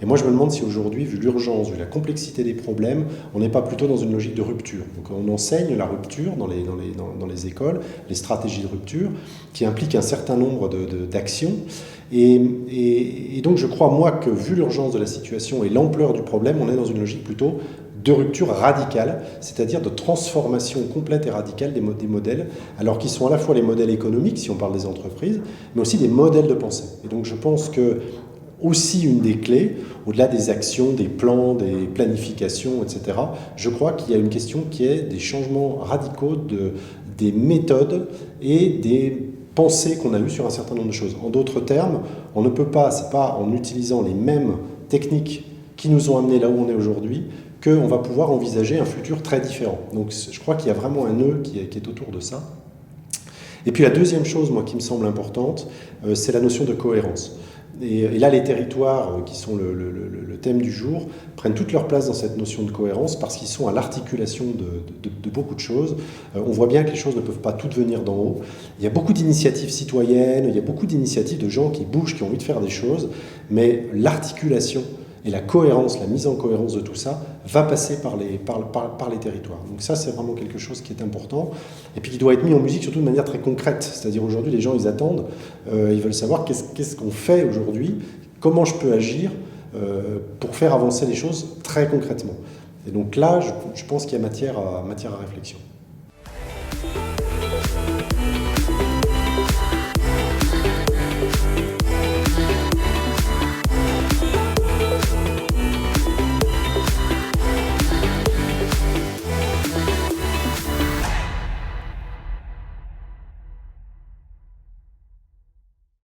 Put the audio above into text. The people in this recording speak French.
Et moi, je me demande si aujourd'hui, vu l'urgence, vu la complexité des problèmes, on n'est pas plutôt dans une logique de rupture. Donc on enseigne la rupture dans les écoles, les stratégies de rupture, qui impliquent un certain nombre d'actions. Et donc je crois, moi, que vu l'urgence de la situation et l'ampleur du problème, on est dans une logique plutôt de rupture radicale, c'est-à-dire de transformation complète et radicale des modèles, alors qu'ils sont à la fois les modèles économiques, si on parle des entreprises, mais aussi des modèles de pensée. Et donc je pense que aussi une des clés, au-delà des actions, des plans, des planifications, etc., je crois qu'il y a une question qui est des changements radicaux des méthodes et des pensées qu'on a eues sur un certain nombre de choses. En d'autres termes, on ne peut pas, c'est pas en utilisant les mêmes techniques qui nous ont amenés là où on est aujourd'hui, qu'on va pouvoir envisager un futur très différent. Donc je crois qu'il y a vraiment un nœud qui est autour de ça. Et puis la deuxième chose, moi, qui me semble importante, c'est la notion de cohérence. Et là, les territoires, qui sont le thème du jour, prennent toute leur place dans cette notion de cohérence parce qu'ils sont à l'articulation de beaucoup de choses. On voit bien que les choses ne peuvent pas toutes venir d'en haut. Il y a beaucoup d'initiatives citoyennes, il y a beaucoup d'initiatives de gens qui bougent, qui ont envie de faire des choses, mais l'articulation et la cohérence, la mise en cohérence de tout ça, va passer par les territoires. Donc ça, c'est vraiment quelque chose qui est important, et puis qui doit être mis en musique surtout de manière très concrète. C'est-à-dire aujourd'hui, les gens, ils attendent, ils veulent savoir qu'est-ce qu'on fait aujourd'hui, comment je peux agir pour faire avancer les choses très concrètement. Et donc là, je pense qu'il y a matière à réflexion.